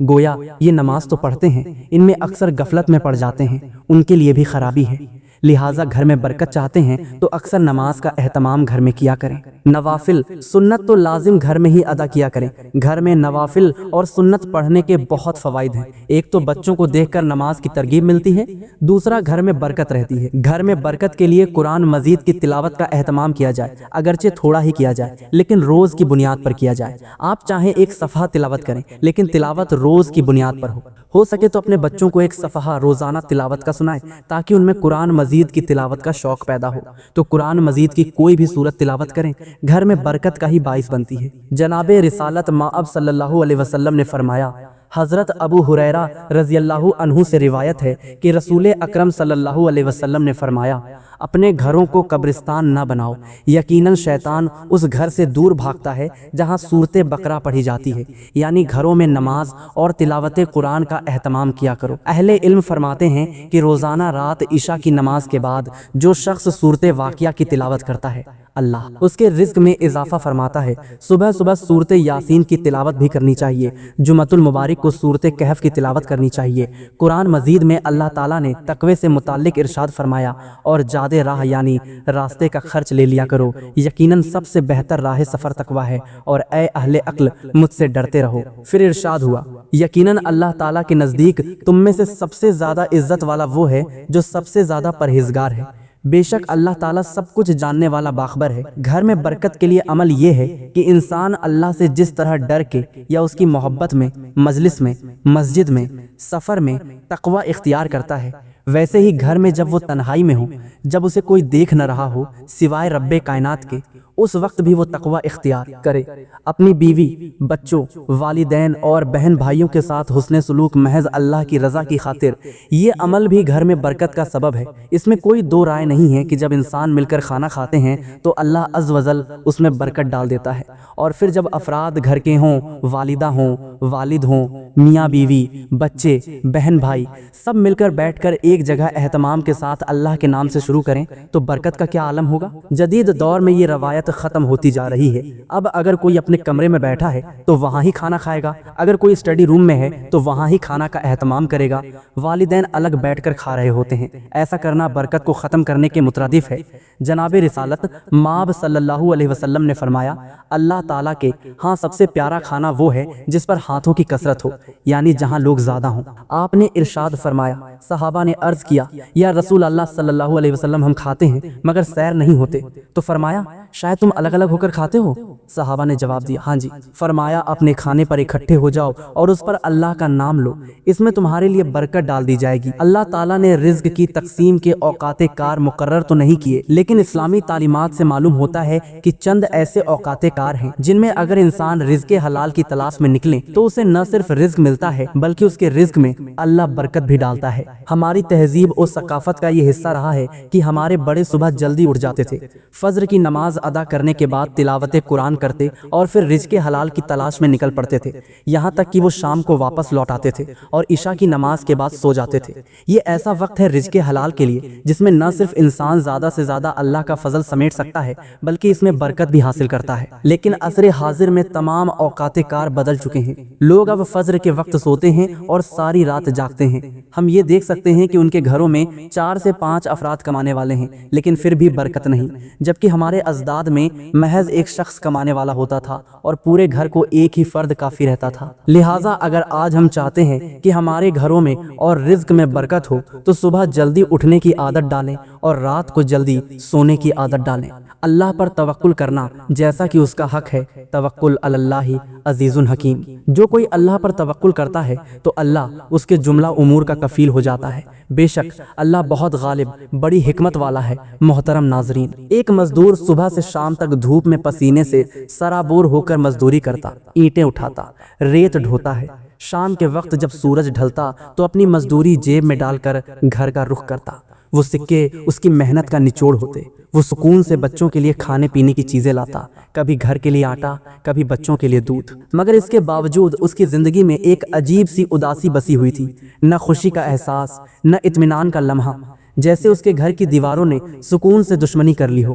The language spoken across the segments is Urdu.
گویا یہ نماز تو پڑھتے ہیں، ان میں اکثر غفلت میں پڑ جاتے ہیں، ان کے لیے بھی خرابی ہے۔ لہٰذا گھر میں برکت چاہتے ہیں تو اکثر نماز کا اہتمام گھر میں کیا کریں۔ نوافل سنت تو لازم گھر میں ہی ادا کیا کریں۔ گھر میں نوافل اور سنت پڑھنے کے بہت فوائد ہیں۔ ایک تو بچوں کو دیکھ کر نماز کی ترغیب ملتی ہے، دوسرا گھر میں برکت رہتی ہے۔ گھر میں برکت کے لیے قرآن مجید کی تلاوت کا اہتمام کیا جائے، اگرچہ تھوڑا ہی کیا جائے لیکن روز کی بنیاد پر کیا جائے۔ آپ چاہیں ایک صفحہ تلاوت کریں لیکن تلاوت روز کی بنیاد پر ہو سکے تو اپنے بچوں کو ایک صفحہ روزانہ تلاوت کا سنائیں تاکہ ان میں قرآن مجید کی تلاوت کا شوق پیدا ہو۔ تو قرآن مجید کی کوئی بھی سورت تلاوت کریں، گھر میں برکت کا ہی باعث بنتی ہے۔ جناب رسالت مآب صلی اللہ علیہ وسلم نے فرمایا، حضرت ابو ہریرہ رضی اللہ عنہ سے روایت ہے کہ رسول اکرم صلی اللہ علیہ وسلم نے فرمایا، اپنے گھروں کو قبرستان نہ بناؤ، یقیناً شیطان اس گھر سے دور بھاگتا ہے جہاں سورت بقرہ پڑھی جاتی ہے، یعنی گھروں میں نماز اور تلاوت قرآن کا اہتمام کیا کرو۔ اہل علم فرماتے ہیں کہ روزانہ رات عشاء کی نماز کے بعد جو شخص سورت واقعہ کی تلاوت کرتا ہے، اللہ اس کے رزق میں اضافہ فرماتا ہے۔ صبح صبح سورت یاسین کی تلاوت بھی کرنی چاہیے۔ جمعۃ المبارک کو سورت کہف کی تلاوت کرنی چاہیے۔ قرآن مجید میں اللہ تعالیٰ نے تقوی سے متعلق ارشاد فرمایا، اور جادے راہ یعنی راستے کا خرچ لے لیا کرو، یقیناً سب سے بہتر راہ سفر تقوی ہے، اور اے اہل عقل مجھ سے ڈرتے رہو۔ پھر ارشاد ہوا، یقیناً اللہ تعالیٰ کے نزدیک تم میں سے سب سے زیادہ عزت والا وہ ہے جو سب سے زیادہ پرہیزگار ہے۔ بے شک اللہ تعالیٰ سب کچھ جاننے والا باخبر ہے۔ گھر میں برکت کے لیے عمل یہ ہے کہ انسان اللہ سے جس طرح ڈر کے یا اس کی محبت میں، مجلس میں، مسجد میں، سفر میں تقوی اختیار کرتا ہے، ویسے ہی گھر میں جب وہ تنہائی میں ہو، جب اسے کوئی دیکھ نہ رہا ہو سوائے رب کائنات کے، اس وقت بھی وہ تقوی اختیار کرے۔ اپنی بیوی، بچوں، والدین اور بہن بھائیوں کے ساتھ حسن سلوک محض اللہ کی رضا کی خاطر، یہ عمل بھی گھر میں برکت کا سبب ہے۔ اس میں کوئی دو رائے نہیں ہے کہ جب انسان مل کر کھانا کھاتے ہیں تو اللہ عز و جل اس میں برکت ڈال دیتا ہے، اور پھر جب افراد گھر کے ہوں، والدہ ہوں، والد ہوں، میاں بیوی، بچے، بہن بھائی، سب مل کر بیٹھ کر ایک جگہ اہتمام کے ساتھ اللہ کے نام سے شروع کریں تو برکت کا کیا عالم ہوگا۔ جدید دور میں یہ روایت ختم ہوتی جا رہی ہے۔ اب اگر کوئی اپنے کمرے میں بیٹھا ہے تو وہاں ہی کھانا کھائے گا، اگر کوئی اسٹڈی روم میں ہے تو وہاں ہی کھانا کا اہتمام کرے گا، والدین الگ بیٹھ کر کھا رہے ہوتے ہیں۔ ایسا کرنا برکت کو ختم کرنے کے مترادف ہے۔ جناب رسالت مآب صلی اللہ علیہ وسلم نے فرمایا، اللہ تعالیٰ کے ہاں سب سے پیارا کھانا وہ ہے جس پر ہاتھوں کی کثرت ہو، یعنی جہاں لوگ زیادہ ہوں۔ آپ نے ارشاد فرمایا، صحابہ نے عرض کیا، یا رسول اللہ صلی اللہ علیہ وسلم ہم کھاتے ہیں مگر سیر نہیں ہوتے، تو فرمایا شاید تم الگ الگ ہو کر کھاتے ہو؟ صحابہ نے جواب دیا، ہاں جی۔ فرمایا اپنے کھانے پر اکٹھے ہو جاؤ اور اس پر اللہ کا نام لو، اس میں تمہارے لیے برکت ڈال دی جائے گی۔ اللہ تعالیٰ نے رزق کی تقسیم کے اوقات کار مقرر تو نہیں کیے، لیکن اسلامی تعلیمات سے معلوم ہوتا ہے کہ چند ایسے اوقات کار ہیں جن میں اگر انسان رزق حلال کی تلاش میں نکلے تو اسے نہ صرف رزق ملتا ہے بلکہ اس کے رزق میں اللہ برکت بھی ڈالتا ہے۔ ہماری تہذیب اور ثقافت کا یہ حصہ رہا ہے کہ ہمارے بڑے صبح جلدی اٹھ جاتے تھے، فجر کی نماز ادا کرنے کے بعد تلاوت قرآن کرتے اور پھر رزق حلال کی تلاش میں نکل پڑتے تھے، یہاں تک کہ وہ شام کو واپس لوٹ آتے تھے اور عشاء کی نماز کے بعد سو جاتے تھے۔ یہ ایسا وقت ہے رزق حلال کے لیے جس میں نہ صرف انسان زیادہ سے زیادہ اللہ کا فضل سمیٹ سکتا ہے بلکہ اس میں برکت بھی حاصل کرتا ہے۔ لیکن عصر حاضر میں تمام اوقات کار بدل چکے ہیں، لوگ اب فجر کے وقت سوتے ہیں اور ساری رات جاگتے ہیں۔ ہم یہ دیکھ سکتے ہیں کہ ان کے گھروں میں 4 سے 5 افراد کمانے والے ہیں لیکن پھر بھی برکت نہیں، جبکہ ہمارے اجداد میں محض ایک شخص کمانے والا ہوتا تھا اور پورے گھر کو ایک ہی فرد کافی رہتا تھا۔ لہٰذا اگر آج ہم چاہتے ہیں کہ ہمارے گھروں میں اور رزق میں برکت ہو تو صبح جلدی اٹھنے کی عادت ڈالیں اور رات کو جلدی سونے کی عادت ڈالیں۔ اللہ پر توکل کرنا جیسا کہ اس کا حق ہے، توکل علی اللہ عزیز حکیم۔ جو کوئی اللہ پر توکل کرتا ہے تو اللہ اس کے جملہ امور کا کفیل ہو جاتا ہے۔ بے شک اللہ بہت غالب، بڑی حکمت والا ہے۔ محترم ناظرین، ایک مزدور صبح سے شام تک دھوپ میں پسینے سے سرابور ہو کر مزدوری کرتا، اینٹیں اٹھاتا، ریت ڈھوتا ہے۔ شام کے وقت جب سورج ڈھلتا تو اپنی مزدوری جیب میں ڈال کر گھر کا رخ کرتا۔ وہ سکے اس کی محنت کا نچوڑ ہوتے۔ وہ سکون سے بچوں کے لیے کھانے پینے کی چیزیں لاتا، کبھی گھر کے لیے آٹا، کبھی بچوں کے لیے دودھ، مگر اس کے باوجود اس کی زندگی میں ایک عجیب سی اداسی بسی ہوئی تھی، نہ خوشی کا احساس، نہ اطمینان کا لمحہ، جیسے اس کے گھر کی دیواروں نے سکون سے دشمنی کر لی ہو۔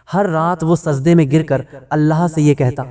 ہر رات وہ سجدے میں گر کر اللہ سے یہ کہتا،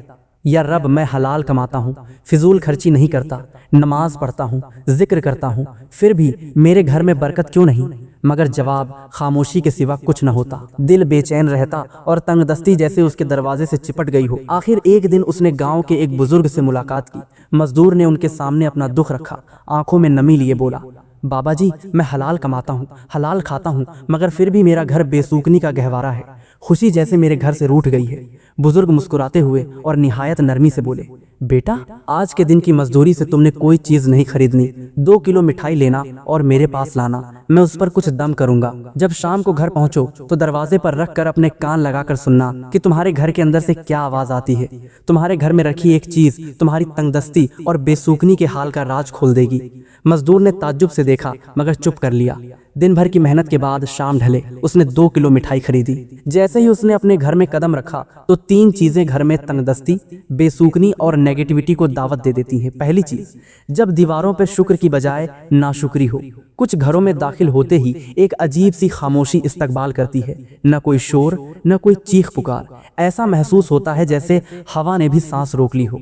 یا رب میں حلال کماتا ہوں، فضول خرچی نہیں کرتا، نماز پڑھتا ہوں، ذکر کرتا ہوں، پھر بھی میرے گھر میں برکت کیوں نہیں؟ مگر جواب خاموشی کے سوا کچھ نہ ہوتا۔ دل بے چین رہتا اور تنگ دستی جیسے اس کے دروازے سے چپٹ گئی ہو۔ آخر ایک دن اس نے گاؤں کے ایک بزرگ سے ملاقات کی۔ مزدور نے ان کے سامنے اپنا دکھ رکھا، آنکھوں میں نمی لیے بولا، بابا جی میں حلال کماتا ہوں، حلال کھاتا ہوں، مگر پھر بھی میرا گھر بے سوکنی کا گہوارہ ہے، خوشی جیسے میرے گھر سے روٹھ گئی ہے۔ بزرگ مسکراتے ہوئے اور نہایت نرمی سے بولے، بیٹا آج کے دن کی مزدوری سے تم نے کوئی چیز نہیں خریدنی، 2 کلو مٹھائی لینا اور میرے پاس لانا، میں اس پر کچھ دم کروں گا۔ جب شام کو گھر پہنچو تو دروازے پر رکھ کر اپنے کان لگا کر سننا کہ تمہارے گھر کے اندر سے کیا آواز آتی ہے۔ تمہارے گھر میں رکھی ایک چیز تمہاری تنگ دستی اور بے سوکنی کے حال کا راز کھول دے گی۔ مزدور نے تعجب سے دیکھا مگر چپ کر لیا۔ دن بھر کی محنت کے بعد شام ڈھلے، اس نے 2 کلو مٹھائی خریدی۔ جیسے ہی اس نے اپنے گھر میں قدم رکھا تو 3 چیزیں گھر میں تنگ دستی، بے سوکنی اور نیگیٹیوٹی کو دعوت دے دیتی ہیں۔ پہلی چیز، جب دیواروں پہ شکر کی بجائے ناشکری ہو۔ کچھ گھروں میں داخل ہوتے ہی ایک عجیب سی خاموشی استقبال کرتی ہے، نہ کوئی شور، نہ کوئی چیخ پکار، ایسا محسوس ہوتا ہے جیسے ہوا نے بھی سانس روک لی ہو۔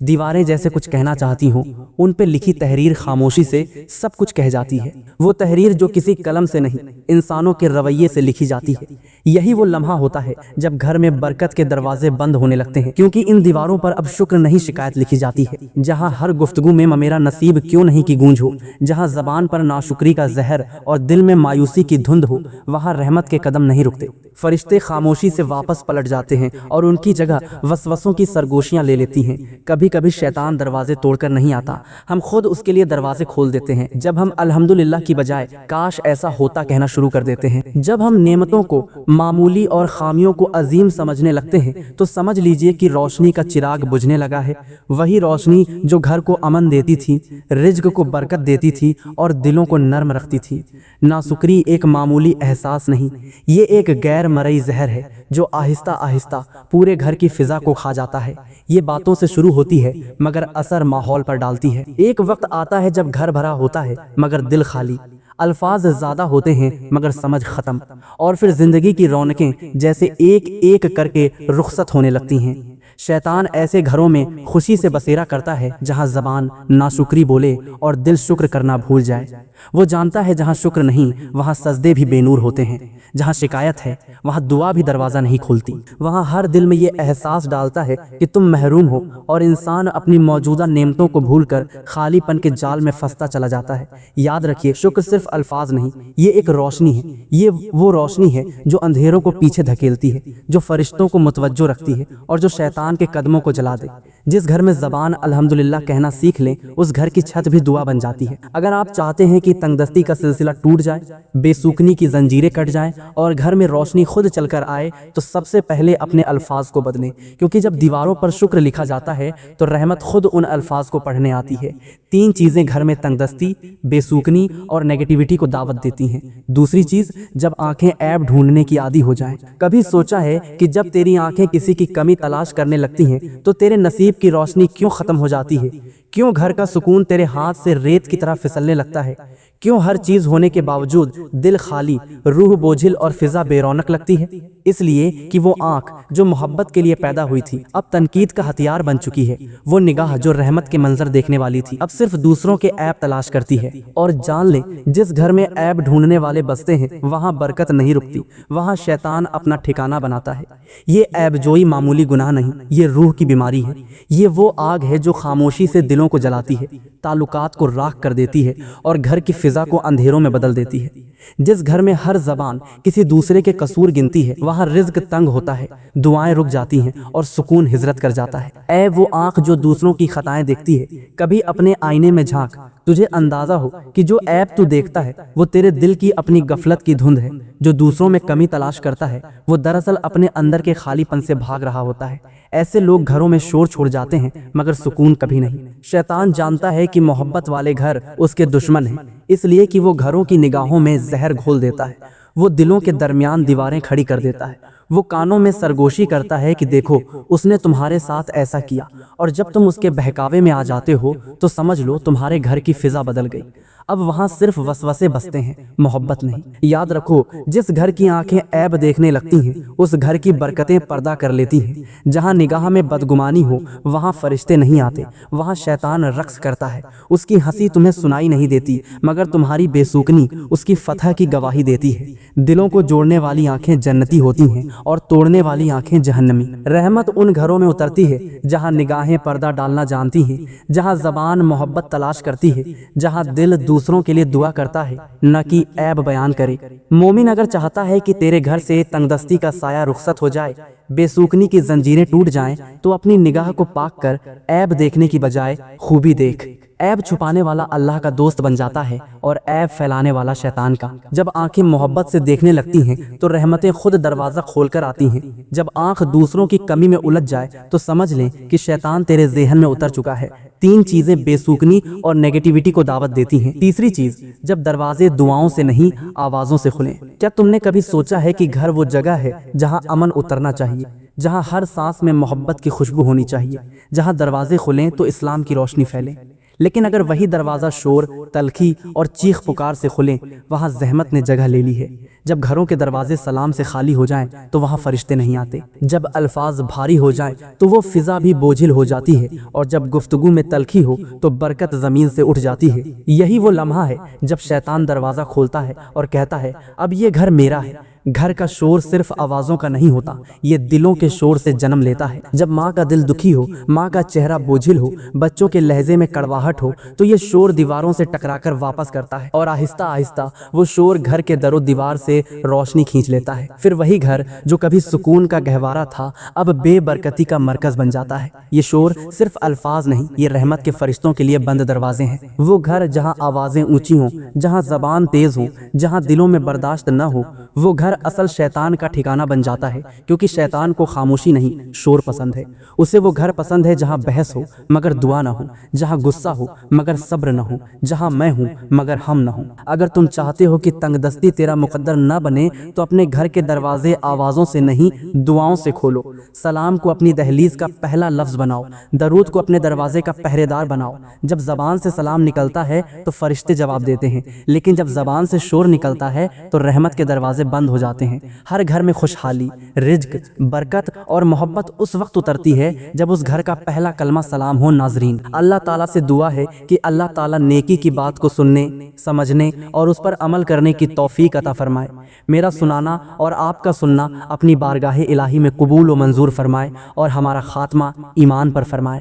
دیواریں جیسے کچھ کہنا چاہتی ہوں، ان پہ لکھی تحریر خاموشی سے سب کچھ کہہ جاتی ہے، وہ تحریر جو کسی قلم سے نہیں، انسانوں کے رویے سے لکھی جاتی ہے۔ یہی وہ لمحہ ہوتا ہے جب گھر میں برکت کے دروازے بند ہونے لگتے ہیں، کیونکہ ان دیواروں پر اب شکر نہیں شکایت لکھی جاتی ہے۔ جہاں ہر گفتگو میں میرا نصیب کیوں نہیں کی گونج ہو، جہاں زبان پر ناشکری کا زہر اور دل میں مایوسی کی دھند ہو، وہاں رحمت کے قدم نہیں رکتے۔ فرشتے خاموشی سے واپس پلٹ جاتے ہیں اور ان کی جگہ وسوسوں کی سرگوشیاں لے لیتی ہیں۔ کبھی کبھی شیطان دروازے توڑ کر نہیں آتا، ہم خود اس کے لیے دروازے کھول دیتے ہیں۔ جب ہم الحمدللہ کی بجائے کاش ایسا ہوتا کہنا شروع کر دیتے ہیں، جب ہم نعمتوں کو معمولی اور خامیوں کو عظیم سمجھنے لگتے ہیں، تو سمجھ لیجئے کہ روشنی کا چراغ بجھنے لگا ہے۔ وہی روشنی جو گھر کو امن دیتی تھی، رزق کو برکت دیتی تھی اور دلوں کو نرم رکھتی تھی۔ ناشکری ایک معمولی احساس نہیں، یہ ایک غیر مرئی زہر ہے جو آہستہ آہستہ پورے گھر کی فضا کو کھا جاتا ہے۔ یہ باتوں سے شروع ہوتی ہے مگر اثر ماحول پر ڈالتی ہے۔ ایک وقت آتا ہے جب گھر بھرا ہوتا ہے مگر دل خالی، الفاظ زیادہ ہوتے ہیں مگر سمجھ ختم، اور پھر زندگی کی رونقیں جیسے ایک ایک کر کے رخصت ہونے لگتی ہیں۔ شیطان ایسے گھروں میں خوشی سے بسیرا کرتا ہے جہاں زبان ناشکری بولے اور دل شکر کرنا بھول جائے۔ وہ جانتا ہے جہاں شکر نہیں وہاں سجدے بھی بے نور ہوتے ہیں، جہاں شکایت ہے وہاں دعا بھی دروازہ نہیں کھولتی۔ وہاں ہر دل میں یہ احساس ڈالتا ہے کہ تم محروم ہو، اور انسان اپنی موجودہ نعمتوں کو بھول کر خالی پن کے جال میں پھنستا چلا جاتا ہے۔ یاد رکھیے، شکر صرف الفاظ نہیں، یہ ایک روشنی ہے۔ یہ وہ روشنی ہے جو اندھیروں کو پیچھے دھکیلتی ہے، جو فرشتوں کو متوجہ رکھتی ہے اور جو شیطان کے قدموں کو جلا دے۔ جس گھر میں زبان الحمدللہ کہنا سیکھ لیں، اس گھر کی چھت بھی دعا بن جاتی ہے۔ اگر آپ چاہتے ہیں کہ تنگ دستی کا سلسلہ ٹوٹ جائے، بے سوکنی کی زنجیریں کٹ جائیں اور گھر میں روشنی خود چل کر آئے، تو سب سے پہلے اپنے الفاظ کو بدلیں، کیونکہ جب دیواروں پر شکر لکھا جاتا ہے تو رحمت خود ان الفاظ کو پڑھنے آتی ہے۔ 3 چیزیں گھر میں تنگ دستی، بے سوکنی اور نیگیٹیوٹی کو دعوت دیتی ہیں۔ دوسری چیز، جب آنکھیں عیب ڈھونڈنے کی عادی ہو جائیں۔ کبھی سوچا ہے کہ جب تیری آنکھیں کسی کی کمی تلاش کرنے لگتی ہیں تو تیرے نصیب کی روشنی کیوں ختم ہو جاتی ہے؟ کیوں گھر کا سکون تیرے ہاتھ سے ریت کی طرح پھسلنے لگتا ہے؟ کیوں ہر چیز ہونے کے باوجود دل خالی، روح بوجھل اور فضا بے رونق لگتی ہے؟ اس لیے کہ وہ آنکھ جو محبت کے لیے پیدا ہوئی تھی اب تنقید کا ہتھیار بن چکی ہے۔ وہ نگاہ جو رحمت کے منظر دیکھنے والی تھی اب صرف دوسروں کے عیب تلاش کرتی ہے۔ اور جان لیں، جس گھر میں عیب ڈھونڈنے والے بستے ہیں وہاں برکت نہیں رکتی، وہاں شیطان اپنا ٹھکانہ بناتا ہے۔ یہ عیب جوئی معمولی گناہ نہیں، یہ روح کی بیماری ہے۔ یہ وہ آگ ہے جو خاموشی سے دلوں کو جلاتی ہے، تعلقات کو راکھ کر دیتی ہے اور گھر کی فضا کو اندھیروں میں بدل دیتی ہے۔ جس گھر میں ہر زبان کسی دوسرے کے قصور گنتی ہے وہاں رزق تنگ ہوتا ہے، دعائیں رک جاتی ہیں اور سکون ہجرت کر جاتا ہے۔ اے وہ آنکھ جو دوسروں کی خطائیں دیکھتی ہے، کبھی اپنے آئینے میں جھانک، تجھے اندازہ ہو کہ جو عیب تو دیکھتا ہے وہ تیرے دل کی اپنی غفلت کی دھند ہے۔ جو دوسروں میں کمی تلاش کرتا ہے وہ دراصل اپنے اندر کے خالی پن سے بھاگ رہا ہوتا ہے۔ ایسے لوگ گھروں میں شور چھوڑ جاتے ہیں مگر سکون کبھی نہیں۔ شیطان جانتا ہے کہ محبت والے گھر اس کے دشمن ہیں، اس لیے کہ وہ گھروں کی نگاہوں میں زہر گھول دیتا ہے، وہ دلوں کے درمیان دیواریں کھڑی کر دیتا ہے، وہ کانوں میں سرگوشی کرتا ہے کہ دیکھو اس نے تمہارے ساتھ ایسا کیا، اور جب تم اس کے بہکاوے میں آ جاتے ہو تو سمجھ لو تمہارے گھر کی فضا بدل گئی۔ اب وہاں صرف وسوسے بستے ہیں، محبت نہیں۔ یاد رکھو، جس گھر کی آنکھیں عیب دیکھنے لگتی ہیں اس گھر کی برکتیں پردہ کر لیتی ہیں۔ جہاں نگاہ میں بدگمانی ہو وہاں فرشتے نہیں آتے، وہاں شیطان رقص کرتا ہے۔ اس کی ہنسی تمہیں سنائی نہیں دیتی مگر تمہاری بے سکنی اس کی فتح کی گواہی دیتی ہے۔ دلوں کو جوڑنے والی آنکھیں جنتی ہوتی ہیں اور توڑنے والی آنکھیں جہنمی۔ رحمت ان گھروں میں اترتی ہے جہاں نگاہیں پردہ ڈالنا جانتی ہیں، جہاں زبان محبت تلاش کرتی ہے، جہاں دل دوسروں کے لیے دعا کرتا ہے نہ کہ عیب بیان کرے۔ مومن اگر چاہتا ہے کہ تیرے گھر سے تنگدستی کا سایہ رخصت ہو جائے، بے سکنی کی زنجیریں ٹوٹ جائیں، تو اپنی نگاہ کو پاک کر عیب دیکھنے کی بجائے خوبی دیکھ۔ عیب چھپانے والا اللہ کا دوست بن جاتا ہے اور عیب پھیلانے والا شیطان کا۔ جب آنکھیں محبت سے دیکھنے لگتی ہیں تو رحمتیں خود دروازہ کھول کر آتی ہیں۔ جب آنکھ دوسروں کی کمی میں الجھ جائے تو سمجھ لیں کہ شیطان تیرے ذہن میں اتر چکا ہے۔ تین چیزیں بے سکنی اور نیگیٹیوٹی کو دعوت دیتی ہیں۔ تیسری چیز، جب دروازے دعاؤں سے نہیں آوازوں سے کھلیں۔ کیا تم نے کبھی سوچا ہے کہ گھر وہ جگہ ہے جہاں امن اترنا چاہیے، جہاں ہر سانس میں محبت کی خوشبو ہونی چاہیے، جہاں دروازے کھلیں تو اسلام کی روشنی پھیلے؟ لیکن اگر وہی دروازہ شور، تلخی اور چیخ پکار سے کھلیں، وہاں زحمت نے جگہ لے لی ہے۔ جب گھروں کے دروازے سلام سے خالی ہو جائیں تو وہاں فرشتے نہیں آتے۔ جب الفاظ بھاری ہو جائیں تو وہ فضا بھی بوجھل ہو جاتی ہے، اور جب گفتگو میں تلخی ہو تو برکت زمین سے اٹھ جاتی ہے۔ یہی وہ لمحہ ہے جب شیطان دروازہ کھولتا ہے اور کہتا ہے اب یہ گھر میرا ہے۔ گھر کا شور صرف آوازوں کا نہیں ہوتا، یہ دلوں کے شور سے جنم لیتا ہے۔ جب ماں کا دل دکھی ہو، ماں کا چہرہ بوجھل ہو، بچوں کے لہجے میں کڑواہٹ ہو، تو یہ شور دیواروں سے ٹکرا کر واپس کرتا ہے، اور آہستہ آہستہ وہ شور گھر کے در و دیوار سے روشنی کھینچ لیتا ہے۔ پھر وہی گھر جو کبھی سکون کا گہوارہ تھا اب بے برکتی کا مرکز بن جاتا ہے۔ یہ شور صرف الفاظ نہیں، یہ رحمت کے فرشتوں کے لیے بند دروازے ہیں۔ وہ گھر جہاں آوازیں اونچی ہوں، جہاں زبان تیز ہوں، جہاں دلوں میں برداشت نہ ہو، وہ گھر اصل شیطان کا ٹھکانہ بن جاتا ہے، کیونکہ شیطان کو خاموشی نہیں شور پسند ہے۔ اسے وہ گھر پسند ہے جہاں بحث ہو مگر دعا نہ ہو، جہاں غصہ ہو مگر صبر نہ ہو، جہاں میں ہوں مگر ہم نہ ہوں۔ اگر تم چاہتے ہو کہ تنگ دستی تیرا مقدر نہ بنے تو اپنے گھر کے دروازے آوازوں سے نہیں دعاؤں سے کھولو۔ سلام کو اپنی دہلیز کا پہلا لفظ بناؤ، درود کو اپنے دروازے کا پہرے دار بناؤ۔ جب زبان سے سلام نکلتا ہے تو فرشتے جواب دیتے ہیں، لیکن جب زبان سے شور نکلتا ہے تو رحمت کے دروازے بند ہو جاتے ہیں۔ ہر گھر میں خوشحالی، رزق، برکت اور محبت اس وقت اترتی ہے جب اس گھر کا پہلا کلمہ سلام ہو۔ ناظرین، اللہ تعالیٰ سے دعا ہے کہ اللہ تعالیٰ نیکی کی بات کو سننے، سمجھنے اور اس پر عمل کرنے کی توفیق عطا فرمائے۔ میرا سنانا اور آپ کا سننا اپنی بارگاہ الہی میں قبول و منظور فرمائے اور ہمارا خاتمہ ایمان پر فرمائے،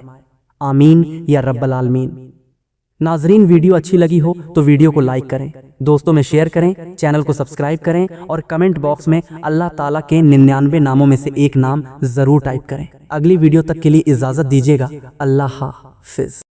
آمین یا رب العالمین۔ ناظرین، ویڈیو اچھی لگی ہو تو ویڈیو کو لائک کریں، دوستوں میں شیئر کریں، چینل کو سبسکرائب کریں اور کمنٹ باکس میں اللہ تعالیٰ کے 99 ناموں میں سے ایک نام ضرور ٹائپ کریں۔ اگلی ویڈیو تک کے لیے اجازت دیجیے گا۔ اللہ حافظ۔